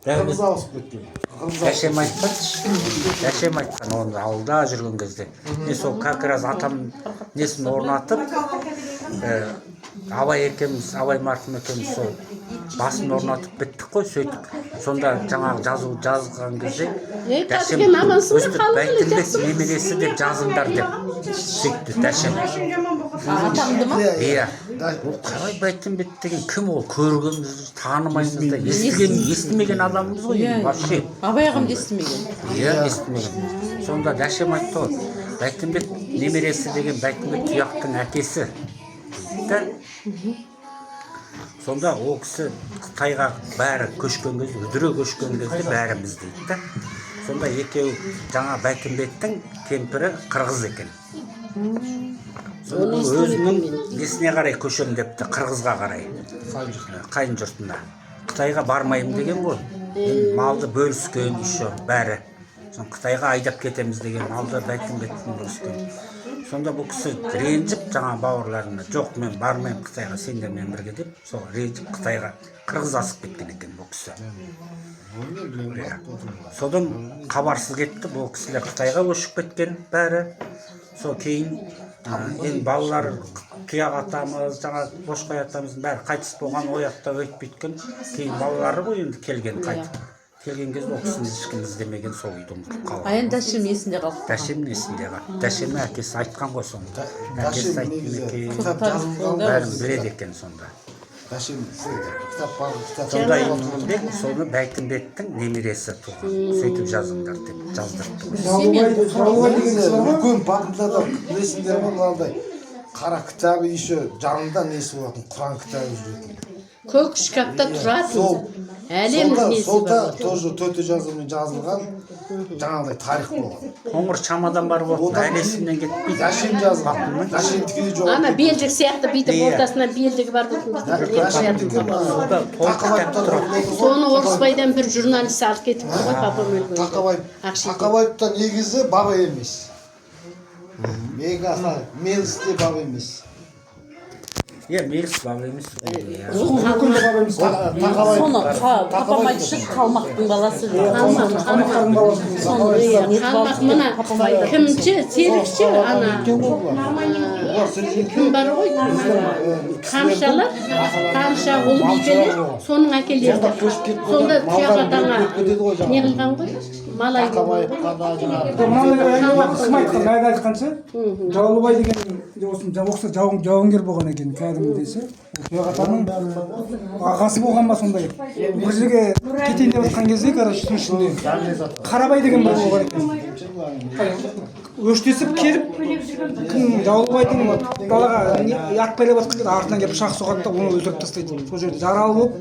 Қырғыз ауысып кеткен. Дәшем айтқан оны ауылда жүрген кезде. Мен сол как раз атам несін орнатып, Абай марқұм екеуміз сол басын орнатып біттік қой, сөйтіп. Сонда жаңағы жазған кезде Дәшем өстіп Бәйтімбет немересі деп жазыңдар деп сөйтті Дәшем. Атамды ма? Иә. Ол қалай Бәйтімбет деген кім ол? Көргеніміз, танымаймыз да, естімеген адамымыз ғой. Вообще. Абай ағам да естімеген. Иә, естімеген. Сонда Дәшем айтты ғой, Бәйтімбет немересі деген Бәйтімбет Тұяқтың әкесі. Сонда ол кісі Қытайға бәрі көшкен кезде, үдіре көшкен кезде бәріміз дейді. Сонда екеу жаңа Бәйтімбеттің кемпірі қырғыз екен. Сонда өзінің несіне қарай көшем депті, қырғызға қарай, қайын жұртына. Қытайға бармайым деген ғой. Малды бөліскен еще бәрі. Қытайға айдап кетеміз деген малды Бәйтімбеттің бөліскен. Сонда бұл кісі ренжіп жаңа бауырларына, жоқ мен бармайым Қытайға сендермен бірге деп, сол ренжіп Қытайға қырғыз асып кеткен екен бұл кісі. Содан хабарсыз кетті, бұл кісілер Қытайға көшіп кеткен бәрі. Сол кейін енді балалар Тұяқ атамыз, жаңа Бошқай атамыздың бәрі қайтыс болған, ояқта өйтпейткен. Кейін балалары ғой енді келген қайтып. Келген кезде ол кісіні ешкім іздемеген, сол үйді ұмытып қалған. Аян Дәшем есінде қалды. Дәшем есінде қалды. Дәшемнің әкесі айтқан ғой сонда. Әкесі айтқан екен, бәрін біледі екен сонда. Дәшем кітап бар, кітап. Сонда Иманбек соны Бәйтімбеттің немересі туған. Сөйтіп жазыңдар деп жаздырды. Жаулыбай деген кісі бар ма? Үлкен бабында да білесіңдер ме мынандай қара кітабы еще жанында несі болатын, Құран кітабы жүретін. Көк шкафта тұратын. Әлемнің несі Солда бар. тоже төте жазумен жазылған жаңағыдай тарих болған. Қоңыр чамадан бар болатын, әлесінен кетпейді. Дәшем жазылған. Дәшем тікелей жоқ. Ана белдік сияқты бүйтіп ортасына белдігі бар болатын. Соны Орысбайдан бір журналист алып кетіп тұр ғой, папам өлгенде. Тақабаевтан негізі баба емес. Меліс те баба емес. Иә, Меліс баба емес. Соны папам айтшы, қалмақтың баласы дейді. Қалмақ мына кімші, серікші, ана кім бар ғой, қамша ұл бейбелер, соның әкелері. Сонда Тұяқ атаңа не қылған ғой, малай айтқанша, Жаулыбай деген осы жауынгер болған екен, кәдімгідесі. Тұяқ атаның ағасы болған ба сондай. Бір жерге кетейін деп жатқан кезде, короче, түн ішінде Қарабай деген бір болған екен. Өштесіп келіп, Жаулыбайдың далаға ат байлап жатқан кезде артынан келіп пышақ соғады да оны өлтіріп тастайды. Сол жерде жаралы болып,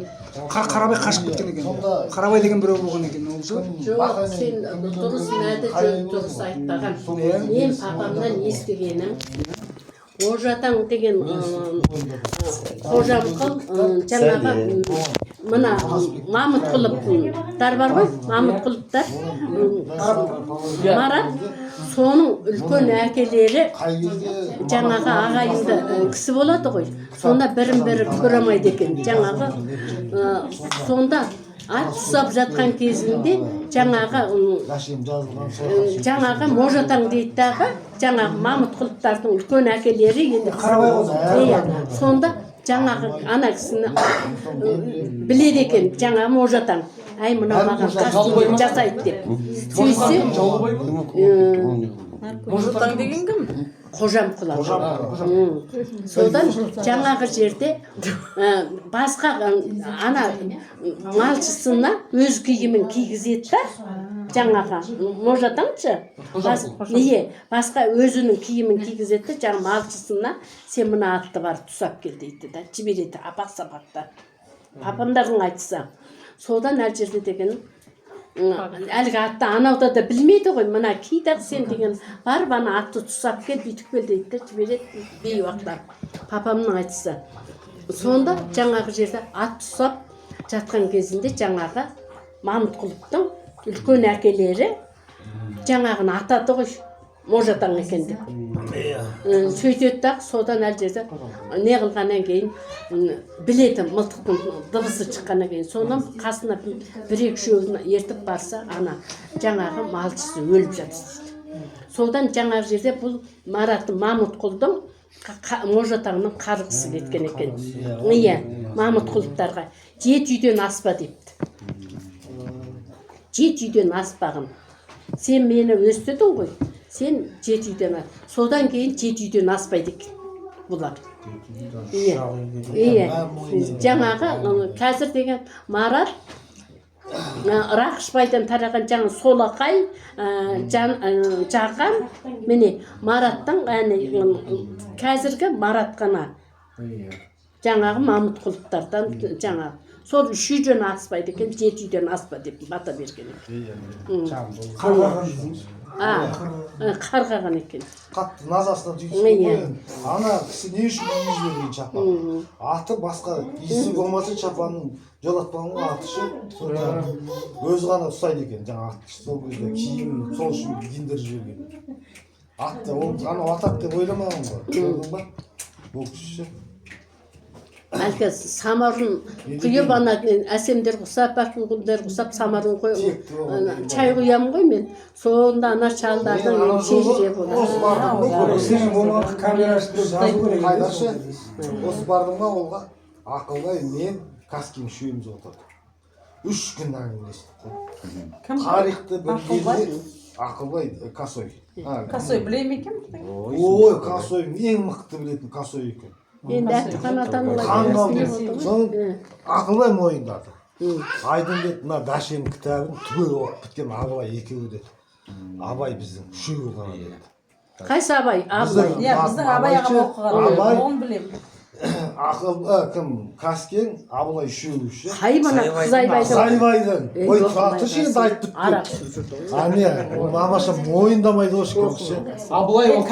Қарабай қашып кеткен екен. Қарабай деген біреу болған екен ол жыл. жоқ, сен дұрыс мәді дұрыс айтпаған. Мен папамнан естігенім, Ожатаң деген қожамқыл жаңағы мына Мамытқұловтар бар ғой, Мамытқұловтар Марат, соның үлкен әкелері жаңағы ағайынды кісі болады ғой. Сонда бірін-бірі көре алмайды екен. Жаңағы сонда ат ұстап жатқан кезінде жаңағы Можатаң дейді дағы, жаңағы Мамытқұловтардың үлкен әкелері енді сонда жаңағы ана кісіні біледі екен, жаңағы Можатаң. Әй, мына маған қастығын жасайды деп. Сөйтсе Можатаң деген кім? Қожамқұл. Содан жаңағы жерде басқа ана малшысына өз киімін кигізеді да, жаңағы Можатаңшы, басқа өзінің киімін кигізеді да, жаңағы малшысына сен мына атты бар тұсап кел дейді да, жібереді апақ-сапақта. Папамдардың айтса. Содан әл жерде деген әлгі атты анауда да білмейді ғой, мына кейдар сен деген барып ана атты тұсап кел, бүйтіп кел дейді, жібереді бейуақтап. Папамның айтысы. Сонда жаңағы жерде ат тұсап жатқан кезінде жаңағы Мамытқұловтың үлкен әкелері жаңағыны атады ғой, Можатаң екен деп. сөйтеді да содан әл жерде не қылғаннан кейін біледі мылтықтың дыбысы шыққаннан кейін соны қасына бір екі үшеуін ертіп барса ана жаңағы малшысы өліп жатыр дейді. Содан жаңағы жерде бұл Марат Мамытқұлдың Можатаңның қарғысы кеткен екен. Иә, Мамытқұловтарға 7 үйден аспа депті. 7 үйден аспағын. Сен мені өстідің ғой. Сен 7 үйден ас. Содан кейін 7 үйден аспайды екен бұлар. Иә. Жаңағы қазір деген Марат Рақышбайдан тараған жаңа Солақай Жақан міне Мараттың қазіргі Марат қана жаңағы Мамытқұловтардан жаңағы сол 3 үйден аспайды екен 7 үйден аспа деп бата берген екен. Қарғаған екен. Қатты назасына түйсін ғой. Ана кісі не үшін үйіз берген шапан? Аты басқа иісі болмаса шапанның жолатпанның аты үшін өзі ғана ұстайды екен. Жаңа атты сол кезде киім сол үшін киіндіріп жіберген. Атты ол ана атақ деп ойламаған ғой. Көрдің ба? Бұл кісі әлгі самарын құйып ана әсемдер құсап, ақылгүлдер құсап самарын қойып чай құямын ғой мен. Сонда ана шалдардың шешіре болады. Сенің болмады камера ашып жазу керек. қайдаршы осы бардым ба олға Ақылбай мен Каскин үшеуміз отырдық. 3 күн әңгімелестік. Тарихты бір кезде Ақылбай Косой. Косой біле ме екен? Ой, Косой ең мықты білетін Косой екен. Енді әттіқан атанылай. Ақылбай мойындады. Айдын деді, мына Дашем кітабын түгел оқып біткен Абай екеуі деді. Абай біздің үшеуі ғана деді. Қайсы Абай? Иә, біздің Абай ағам оқыған. Оны білемін. Кім Каскен, Абылай үшеуі ше. Қай мына Қызайбайдың. Сайбайдың. Ой, тұрақты ше енді айтып тұр. Не, мамаша мойындамайды осы көкше. Абылай ол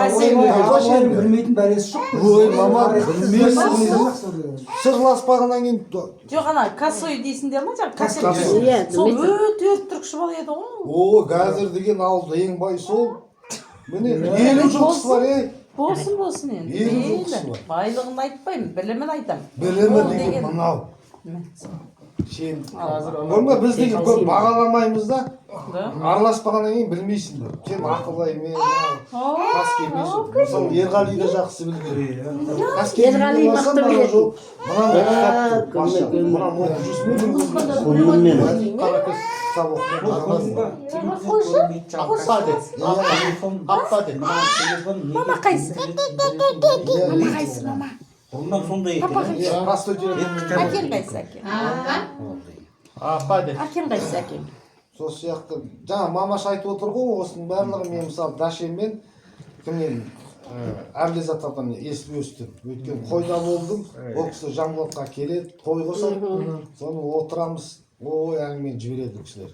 білмейтін бәресі жоқ. Ой, мама білмейсің. Сырласпағаннан кейін Жоқ, ана Косой дейсіңдер ма? Косой. Сол өте өтірікші бала еді ғой. О, қазір деген ауылда ең бай сол. Міне, елу жылқысы бар, ей. Болсын енді. Елу жылқысы бар. Байлығын айтпаймын, білімін айтамын. Білімі деген мынау. Сен көрме біз деген көп бағаламаймыз да. Араласпағаннан кейін білмейсіңдер. Сен Ақылбай мен Каскемейсің. Мысалы Ерғалиді жақсы білген. Ерғали мықты білетін. Мынандай кітап башы. Мынаны оқып жүрсің. Сонымен Кітап Мама қайсы? Мама қайсы, мама? Ondan sonda Простой Әкем қайсы, әкем? Әкем қайсы, әкем? Сол сияқты жаңа мамаш айтып отыр ғой осының барлығы мен мысалы Дашеммен кімнен Әблезаттардан естіп өстім. Өйткені қойда болдым, ол кісі Жанботқа келеді, той қосады, соны отырамыз, ой әңгімені жібереді бұл кісілер.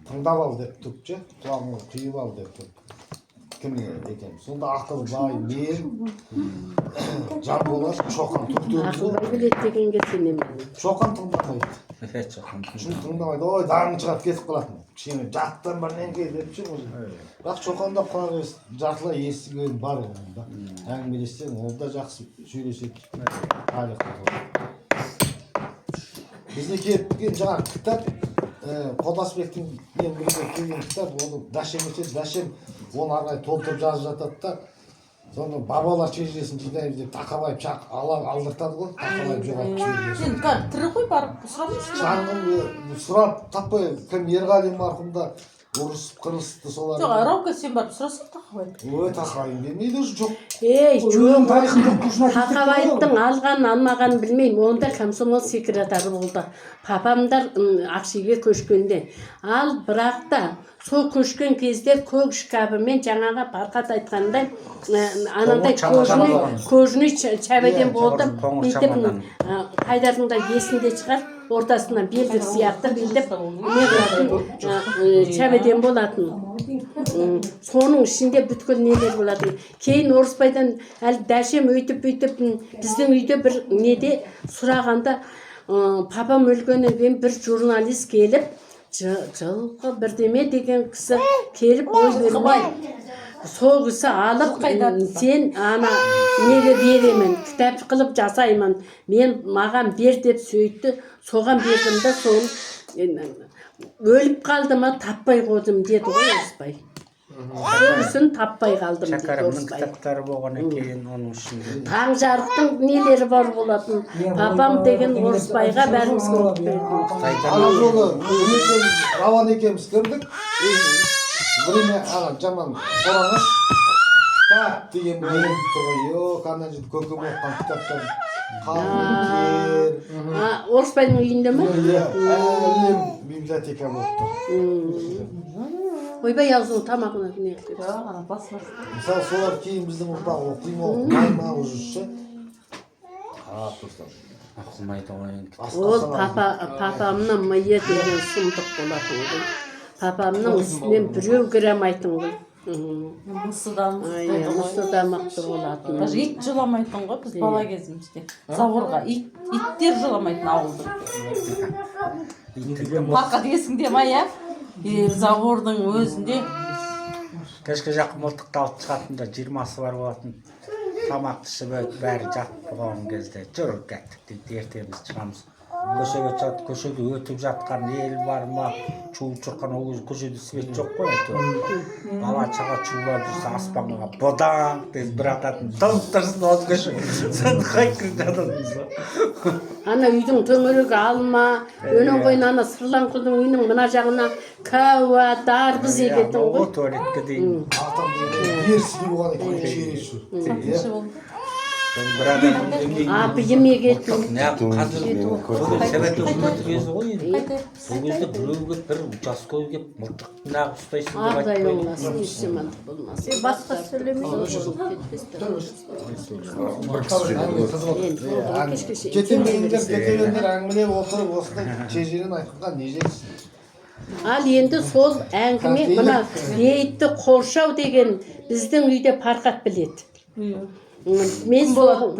Тыңдап ал деп түкше, құлағыңа құйып ал деп түк. Кім екен? Сонда Ақылбай, мен, Жанболат, Шоқан түктеміз. Ақылбай білет дегенге сенемін. Шоқан тыңдамайды. Шын тыңдамайды, ой дарын шығарып кетіп қалатын. Кішкене жаттан бірдеңке деп ше өзі. Бірақ Шоқанда құлақ жартылай естіген бар онда. Әңгімелессең, ол да жақсы сөйлеседі. Бізде келген жаңағы кітап Қодасбектің мен бірге келген кітап, оны Дашем етеді, Дашем оны арғай толтырып жазып жатады да, соны бабалар шежіресін жинаймыз деп Тақабаев шақ алдыртады ғой, Тақабаев жоғалып жіберген. Сен тірі ғой барып сұрамайсың ба? Шаңғын сұрап таппай, кім Ерғали марқұмда ұрысып қырылысты солар. Жоқ, Раука сен барып сұрасың Тақабаев. Ой, Тақабаев демейді жоқ. Ей, жоқ, Тақабаевтың алған алмағанын білмеймін, онда комсомол секретары болды. Папамдар Ақшиге көшкенде. Ал бірақ та сол көшкен кезде көк шкабымен жаңаға Барқат айтқандай анандай кожный чәбеден болды. Қайдардың да есінде шығар, ортасынан белдік сияқты білдіп не қылатын чәбеден болатын. Соның ішінде бүткіл нелер болатын. Кейін Орысбайдан әлі Дашем өйтіп біздің үйде бір неде сұрағанда папам өлгеннен кейін бір журналист келіп жылқы бірдеме деген кісі келіп ой бермей сол кісі алып сен ана неге беремін кітап қылып жасаймын мен маған бер деп сөйтті соған бердім да соны өліп қалды ма таппай қойдым деді ғой Орысбай. Көрісін таппай қалдым дейді Шәкәрімнің Орысбай. кітаптары болғаннан кейін оның ішінде Таң жарықтың нелері бар болатын. Папам деген Орысбайға бәріміз көріп бердік. ана жолы Раван екеуміз кірдік. Время жаман қораңыш кітап деген болып тұр ғой. Йоқ, ана жерде көкем оқыған кітаптар қалың Орысбайдың үйінде ме? әлем библиотека болып тұр. Ойбай аузың тамағына не қылып. Мысалы солар кейін біздің ұрпақ оқи ма оқымай ма уже ше. оқымайды ғой енді. Ол папамның миы деген сұмдық болатын ғой. Папамның үстінен біреу кіре алмайтын ғой. Мұсы да мықты болатын. Даже ит жыламайтын ғой біз бала кезімізде. Заводға иттер жыламайтын ауылдың. Парқа есіңде ма я? Заводың өзінде Кешке жақын мылтықты алып шығатында 20-сы бар болатын. Тамақты ішіп бәрі жатып болған кезде жүріп кеттік дейді ертеңіз шығамыз. Көшеге шығады, көшеде өтіп жатқан ел бар ма, шуып тұрған ол кезде көшеде свет жоқ қой әйтеуір. Бала шаға шулап жүрсе аспанға бодаң деп бір ататын тым-тырсын ол көше. Соны қайқырып жататынбыз. Ана үйдің төңірегі алма, өнен қойын ана Сырланқұлдың үйінің мына жағына кәуа, дарбыз егетін ғой. Туалетке дейін. Артам деген ерсі болған екен шерешу. бір адам Апы емек етін. қазір совет өкіметі кезі ғой енді. Сол кезде біреуге бір участковый келіп мылтықты нағып ұстайсың деп Ардай айтпайды. оңласын, ешемандық болмасын. басқа Кетемендер әңгімелеп отырып осындай шежірен айтқанда не жерсің? Ал енді сол әңгіме мына бейітті қоршау деген біздің үйде Парқат біледі. Мен соғым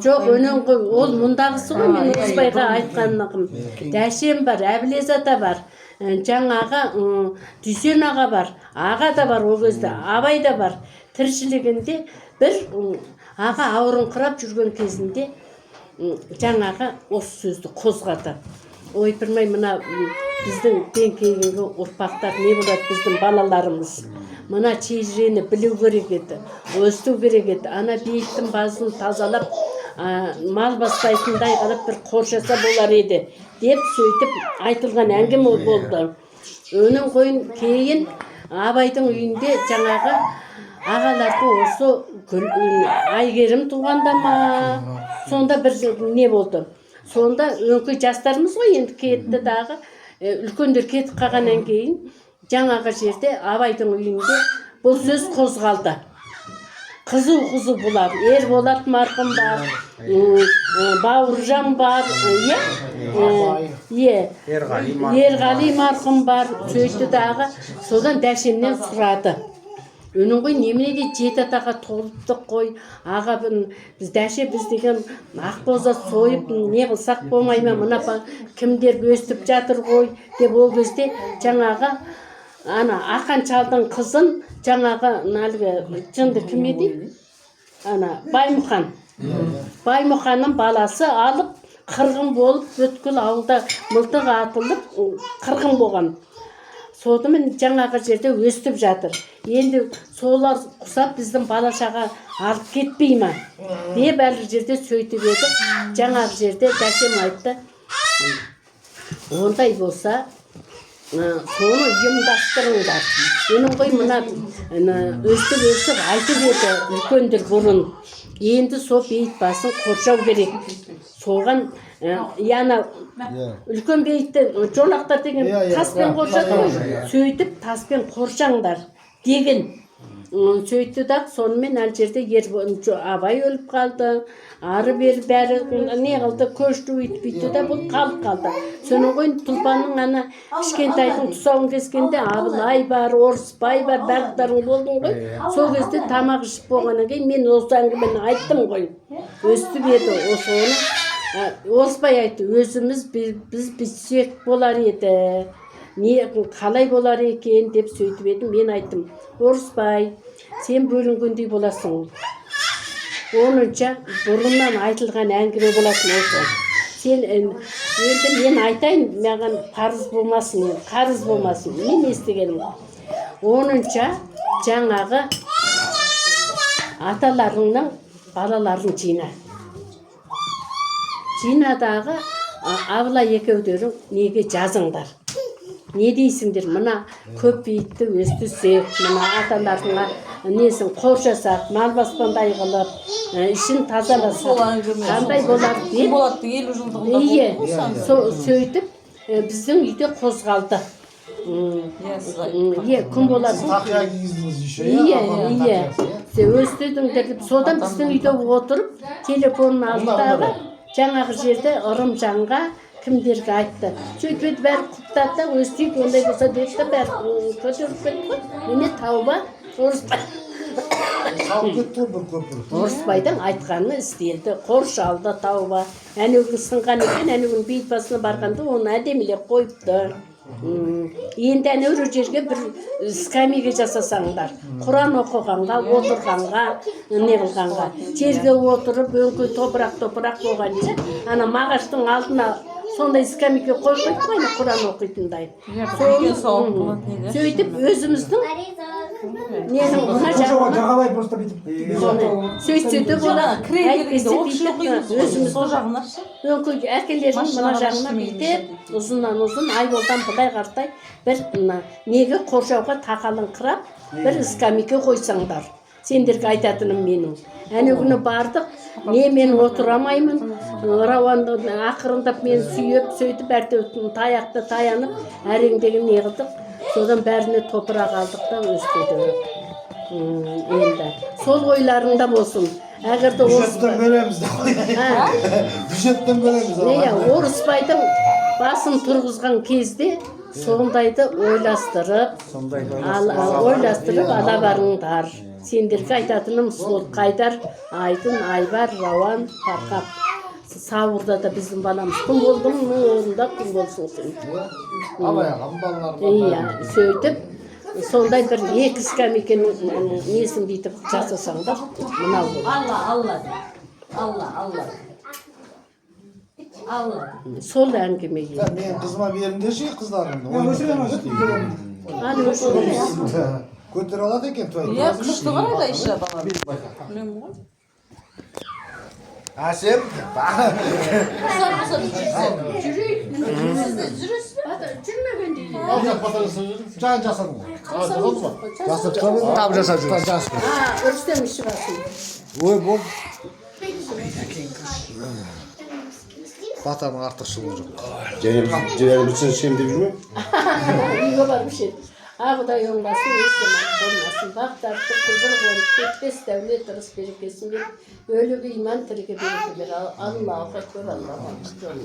жоқ өнен ғой ол мұндағысы ғой мен Орысбайға айтқанығым. Дәшем бар, Әбілез ата бар, жаңағы Дүйсен аға бар, аға да бар ол кезде, Абай да бар. Тіршілігінде бір аға ауырыңқырап жүрген кезінде жаңағы осы сөзді қозғады. Ойпырмай мына біздің кейінгі ұрпақтар не болады біздің балаларымыз. Мына шежірені білу керек еді, өсту керек еді. Ана бейіттің басын тазалап, мал бастайтындай қылып бір қоршаса болар еді деп сөйтіп айтылған әңгіме болды. Өнің қойын кейін Абайдың үйінде жаңағы ағалардың осы Айгерім туғанда ма, сонда бір не болды. Сонда өңкей жастарымыз ғой енді кетті дағы, үлкендер кетіп қалғаннан кейін жаңағы жерде Абайдың үйінде бұл сөз қозғалды. Қызу бұлар, Ерболат марқұм бар, Бауыржан бар, Ерғали марқұм бар, сөйтті дағы, содан Дәшемнен сұрады. Өнің ғой неменеге жеті атаға толыптық қой, аға біз Дәше біз деген ақбоза сойып не қылсақ болмай ма, мына кімдер өстіп жатыр ғой деп ол кезде жаңағы ана Ақан шалдың қызын жаңағы налығы жынды кім еді? Ана Баймұхан. Баймұханның баласы алып қырғын болып бүткіл ауылда мылтық атылып қырғын болған. Содымен жаңағы жерде өстіп жатыр. Енді солар құсап біздің балашаға алып кетпей ма? Деп әлі жерде сөйтіп еді. Жаңағы жерде Дәшем айтты. Ондай болса, соны ұйымдастырыңдар. Менің ғой мына өстіп айтып еді үлкендер бұрын. Енді сол бейіт басын қоршау керек. Соған яна үлкен бейітті жолақтар деген таспен қоршады. Сөйтіп таспен қоршаңдар деген. Сөйтті да сонымен әл жерде Абай өліп қалды. Ары бері бәрі не қылды, көшті өйтіп да бұл қалды. Соның ғой тұлпаның ана кішкентайдың тұсауын кескенде Абылай бар, Орысбай бар, бәріқтарың болдың ғой. Сол кезде тамақ ішіп болғаннан кейін мен осы әңгімені айттым ғой. Өстіп еді, осы оны Орысбай айтты, өзіміз біз білсек болар еді. Не қалай болар екен деп сөйтіп едім. Мен айттым, Орысбай, сен бөлінгендей боласың. Онынша бұрыннан айтылған әңгіме болатын осы. Сен енді мен айтайын, маған қарыз болмасын, қарыз болмасын. Мен естігенім. Онынша жаңағы аталарыңның балаларын жина. Жинадағы абыла екеудерің неге жазыңдар. Не дейсіңдер, мына көп бейітті өстісек, мына аталарыңа несін қоршасақ, мал баспандай қылып, ішін тазаласақ, қандай болар деп. Болаттың 50 жылдығында Ие, болды. сөйтіп біздің үйде қозғалды. Ие, күн болады. Тақия кигіздіңіз еще, Ие. Өстедіңдер деп, содан біздің үйде отырып, телефонын алдағы, жаңағы жерде Ырымжанға кімдерге айтты. Сөйтіп бәрі құптады да, өстейік ондай болса деді да бәрі көтеріп кетті ғой. Міне тауба Орысбай. Салып кетті ғой бір көпір. Орысбайдың айтқаны істелді, қоршалды тауба. Әнеугін сынған екен, әнеугін бейіт басына барғанда оны әдемілеп қойыпты. Енді әнеугі жерге бір скамейге жасасаңдар. Құран оқығанға, отырғанға, не қылғанға. Жерге отырып, өңкей топырақ болған же, ана мағаштың алдына сондай скамейге қойып қойып қойды, Құран оқитындай. Сөйтіп өзіміздің ненің мына жағалай просто бүйтіп. сөйтсе де болады. Әйтпесе бүйтіп өзіміздің жағына өңкей әкелердің мына жағына бүйтіп ұзыннан ұзын айболдан былай қартай бір неге қоршауға тақалыңқырап бір скамейге қойсаңдар. Сендерге айтатыным менің. Әнеугүні бардық, не мен отырамаймын, Рауанды ақырындап мен сүйіп, сөйтіп әртеудің таяқты таянып, әреңдеген не қылдық. Содан бәріне топырақ алдық та өстеді. Енді сол ойларында болсын. Әгерде Бюджеттен бөлеміз де қой. Бюджеттен бөлеміз. Орысбайдың басын тұрғызған кезде сондайды ойластырып ала барыңдар. Сендерге айтатыным сол Қайдар, Айдын, Айбар, Рауан, Фарқап. Сауырда да біздің баламыз күн болды, мұның орында күн болсын сен. Абаяған балалар. Иә, сөйтіп, сондай бір екі скамейкенің несін бүйтіп жасасаңдар, мынау болды. Алла. Сол әңгімеге. Мен қызыма беріңдерші қыздарымды. Көтер алады екен той. Иә, күшті қарай да іші балар. Әсем. Жан жасадың ба? Жасап тұрады. Тап жасап жүр. Өрістен іші басын. Ой, бол. Батаның артықшылығы жоқ. Және бірсін ішем деп жүрме? Үйге барып ішеді. Ағыдай оңбасын, естемін, болмасын. Бақтарды құзыр қонып, кетпес дәулет ырыс берекесін беріп, өлігі иман тіріге береке бер. Аллаху акбар, Аллаху акбар.